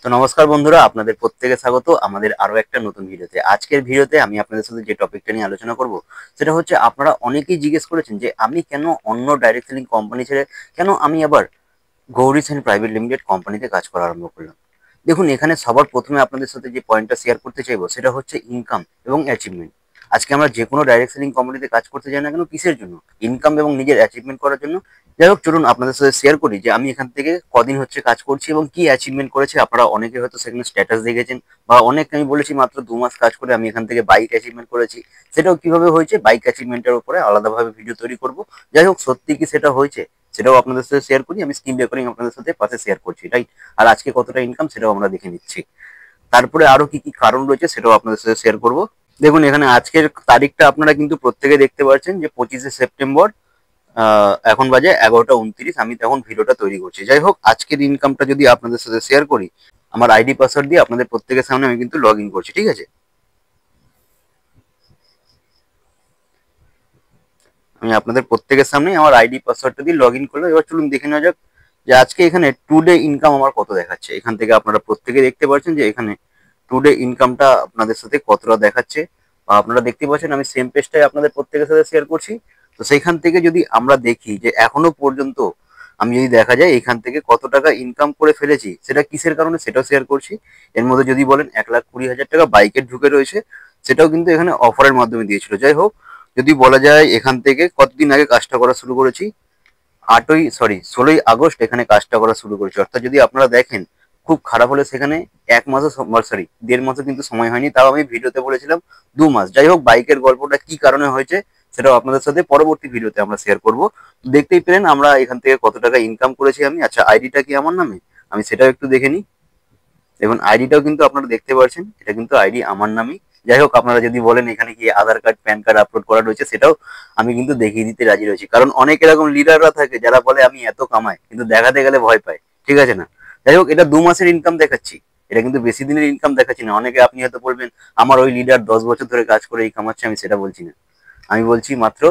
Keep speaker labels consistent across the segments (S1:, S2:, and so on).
S1: তো নমস্কার বন্ধুরা, আপনাদের প্রত্যেকে স্বাগত আমাদের আরো একটা নতুন ভিডিওতে। আজকের ভিডিওতে আমি আপনাদের সাথে যে টপিকটা নিয়ে আলোচনা করব সেটা হচ্ছে, আপনারা অনেকেই জিজ্ঞেস করেছেন যে আমি কেন অন্য ডাইরেক্ট সেলিং কোম্পানি ছেড়ে কেন আমি আবার গৌরী সেন প্রাইভেট লিমিটেড কোম্পানিতে কাজ করা আরম্ভ করলাম। দেখুন, এখানে সবার প্রথমে আপনাদের সাথে যে পয়েন্টটা শেয়ার করতে চাইবো সেটা হচ্ছে ইনকাম এবং অ্যাচিভমেন্ট। আজকে আমরা যে কোনো ডাইরেক্ট সেলিং কোম্পানিতে কাজ করতে যাই না কেন, কিসের জন্য? ইনকাম এবং নিজের অ্যাচিভমেন্ট করার জন্য। যাই হোক, চলুন আপনাদের সাথে শেয়ার করি যে আমি এখান থেকে কদিন হচ্ছে কাজ করছি এবং কি অ্যাচিভমেন্ট করেছি। আপনারা অনেকে হয়তো সেখানে স্ট্যাটাস দেখেছেন, বা অনেক আমি বলেছি মাত্র 2 মাস কাজ করে আমি এখান থেকে বাইক অ্যাচিভমেন্ট করেছি। সেটাও কিভাবে হয়েছে, বাইক অ্যাচিভমেন্টের উপরে আলাদাভাবে ভিডিও তৈরি করব। যাই হোক, সত্যি কি সেটা হয়েছে সেটাও আপনাদের সাথে শেয়ার করি। আমি স্ক্রিন রেকর্ডিং আপনাদের সাথে পাশে শেয়ার করছি, রাইট? আর আজকে কতটা ইনকাম সেটাও আমরা দেখে নিচ্ছি। তারপরে আরো কি কি কারণ রয়েছে সেটাও আপনাদের সাথে শেয়ার করব। দেখুন, এখানে আজকের তারিখটা আপনারা কিন্তু প্রত্যেকে দেখতে পাচ্ছেন যে 25শে সেপ্টেম্বর। এখন বাজে 11টা 29, আমি তখন ভিডিওটা তৈরি করছি। যাই হোক, আজকের ইনকামটা যদি আপনাদের সাথে শেয়ার করি, আমার আইডি পাসওয়ার্ড দিয়ে আপনাদের প্রত্যেকের সামনে আমি কিন্তু লগ ইন করছি, ঠিক আছে? আমি আপনাদের প্রত্যেকের সামনে আমার আইডি পাসওয়ার্ডটা দিয়ে লগ ইন করলাম। এবার চলুন দেখে নেওয়া যাক যে আজকে এখানে টুডে ইনকাম আমার কত দেখাচ্ছে। এখান থেকে আপনারা প্রত্যেকে দেখতে পাচ্ছেন যে এখানে টুডে ইনকামটা আপনাদের সাথে কতটা দেখাচ্ছে। বা আপনারা দেখতে পাচ্ছেন আমি সেম পেজটাই আপনাদের প্রত্যেকের সাথে শেয়ার করছি। তো সেইখান থেকে যদি আমরা দেখি যে এখনো পর্যন্ত আমি যদি দেখা যায় এখান থেকে কত টাকা ইনকাম করে ফেলেছি, সেটা কিসের কারণে সেটাও শেয়ার করছি। এর মধ্যে যদি বলেন 1,20,000 টাকা বাইকের ঢুকে রয়েছে, সেটাও কিন্তু এখানে অফারের মাধ্যমে দিয়েছিল। যাই হোক, যদি বলা যায় এখান থেকে কতদিন আগে কাজটা করা শুরু করেছি, 16ই আগস্ট এখানে কাজটা করা শুরু করেছি। অর্থাৎ যদি আপনারা দেখেন, খুব খারাপ হলে সেখানে 1 মাসও, সরি 1.5 মাসও কিন্তু সময় হয়নি, তাও আমি ভিডিওতে বলেছিলাম 2 মাস। যাই হোক, বাইকের গল্পটা কি কারণে হয়েছে সেটাও আপনাদের সাথে পরবর্তী ভিডিওতে আমরা শেয়ার করব। দেখতেই পেলেন আমরা এখান থেকে কত টাকা ইনকাম করেছি আমি। আচ্ছা, আইডিটা কি আমার নামে, আমি সেটাও একটু দেখে নিই। দেখুন, আইডিটাও কিন্তু আপনারা দেখতে পাচ্ছেন, এটা কিন্তু আইডি আমার নামই। যাই হোক, আপনারা যদি বলেন এখানে কি আধার কার্ড প্যান কার্ড আপলোড করা রয়েছে, সেটাও আমি কিন্তু দেখিয়ে দিতে রাজি রয়েছি। কারণ অনেক এরকম লিডাররা থাকে যারা বলে আমি এত কামাই, কিন্তু দেখাতে গেলে ভয় পায়, ঠিক আছে না? যাই হোক, এটা 2 মাসের ইনকাম দেখাচ্ছি, এটা কিন্তু বেশি দিনের ইনকাম দেখাচ্ছি না। অনেকে আপনি হয়তো বলবেন আমার ওই লিডার 10 বছর ধরে কাজ করে এই কামাচ্ছে, আমি সেটা বলছি না। আমি বলছি মাত্র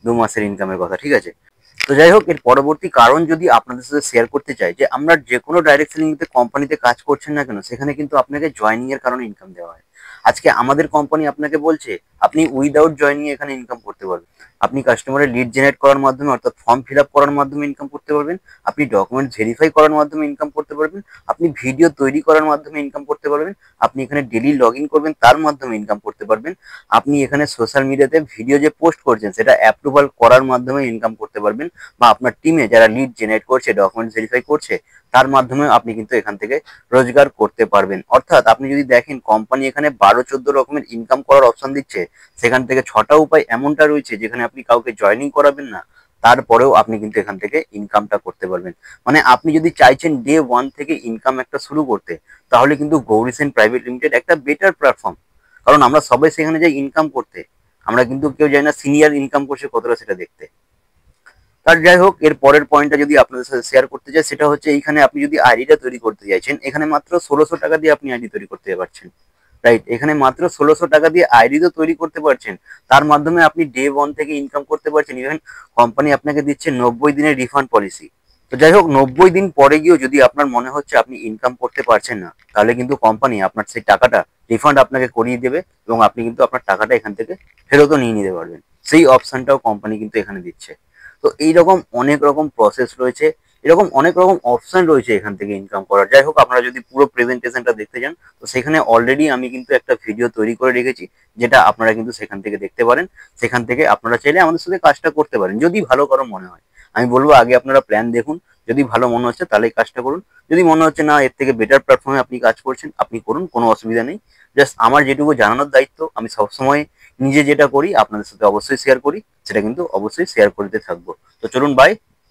S1: 2 মাসের ইনকামের কথা, ঠিক আছে? তো যাই হোক, এর পরবর্তী কারণ যদি আপনাদের সাথে শেয়ার করতে চাই, যে আমরা যে কোনো ডাইরেক্ট সেলিং কোম্পানিতে কাজ করছেন না কেন, সেখানে কিন্তু আপনাকে জয়েনিং এর কারণে ইনকাম দেওয়া হয়। আজকে আমাদের কোম্পানি আপনাকে বলছে আপনি উইদাউট জয়েনিং এখানে ইনকাম করতে পারবেন। আপনি কাস্টমারের লিড জেনারেট করার মাধ্যমে, অর্থাৎ ফর্ম ফিল আপ করার মাধ্যমে ইনকাম করতে পারবেন। আপনি ডকুমেন্ট ভেরিফাই করার মাধ্যমে ইনকাম করতে পারবেন। আপনি ভিডিও তৈরি করার মাধ্যমে ইনকাম করতে পারবেন। আপনি এখানে ডেলি লগ ইন করবেন, তার মাধ্যমে ইনকাম করতে পারবেন। আপনি এখানে সোশ্যাল মিডিয়াতে ভিডিও যে পোস্ট করছেন সেটা অ্যাপ্রুভাল করার মাধ্যমে ইনকাম করতে পারবেন। বা আপনার টিমে যারা লিড জেনারেট করছে, ডকুমেন্ট ভেরিফাই করছে, তার মাধ্যমে আপনি কিন্তু এখান থেকে রোজগার করতে পারবেন। অর্থাৎ আপনি যদি দেখেন কোম্পানি এখানে 12-14 রকমের ইনকাম করার অপশন দিচ্ছে, সেখান থেকে 6টা উপায় এমনটা রয়েছে যেখানে আপনি কাউকে জয়েনিং করাবেন না, তারপরেও আপনি কিন্তু এখান থেকে ইনকামটা করতে পারবেন। মানে আপনি যদি চাইছেন ডে 1 থেকে ইনকাম একটা শুরু করতে, তাহলে কিন্তু গৌরী সেন প্রাইভেট লিমিটেড একটা বেটার প্ল্যাটফর্ম। কারণ আমরা সবাই সেখানে যাই ইনকাম করতে, আমরা কিন্তু কেউ যাই না সিনিয়র ইনকাম করছে কতটা সেটা দেখতে। আর যাই হোক, এর পরের পয়েন্টটা যদি আপনাদের সাথে শেয়ার করতে চাই, সেটা হচ্ছে এইখানে আপনি যদি আইডিটা তৈরি করতে চাইছেন, এখানে মাত্র 1600 টাকা দিয়ে আপনি আইডি তৈরি করতে পারছেন, রাইট? এখানে মাত্র 1600 টাকা দিয়ে আইডি তো তৈরি করতে পারছেন, তার মাধ্যমে আপনি ডে 1 থেকে ইনকাম করতে পারছেন। ইভেন কোম্পানি আপনাকে দিচ্ছে 90 দিনের রিফান্ড পলিসি। তো যাই হোক, 90 দিন পরে গিয়েও যদি আপনার মনে হচ্ছে আপনি ইনকাম করতে পারছেন না, তাহলে কিন্তু কোম্পানি আপনার সেই টাকাটা রিফান্ড আপনাকে করিয়ে দেবে, এবং আপনি কিন্তু আপনার টাকাটা এখান থেকে ফেরতও নিয়ে নিতে পারবেন। সেই অপশনটাও কোম্পানি কিন্তু এখানে দিচ্ছে। তো এইরকম অনেক রকম প্রসেস রয়েছে, এরকম অনেক রকম অপশন রয়েছে এখান থেকে ইনকাম করার। যাই হোক, আপনারা যদি পুরো প্রেজেন্টেশনটা দেখতে চান, তো সেখানে অলরেডি আমি কিন্তু একটা ভিডিও তৈরি করে রেখেছি, যেটা আপনারা কিন্তু সেখান থেকে দেখতে পারেন। সেখান থেকে আপনারা চাইলে আমাদের সাথে কাজটা করতে পারেন যদি ভালো কারো মনে হয়। আমি বলবো আগে আপনারা প্ল্যান দেখুন, যদি ভালো মনে হচ্ছে তাহলেই কাজটা করুন। যদি মনে হচ্ছে না এর থেকে বেটার প্ল্যাটফর্মে আপনি কাজ করছেন, আপনি করুন, কোনো অসুবিধা নেই। জাস্ট আমার যেটুকু জানানোর দায়িত্ব, আমি সবসময় নিজে যেটা করি আপনাদের সাথে অবশ্যই শেয়ার করি, সেটা কিন্তু অবশ্যই শেয়ার করতে থাকবো। তো চলুন, বাই।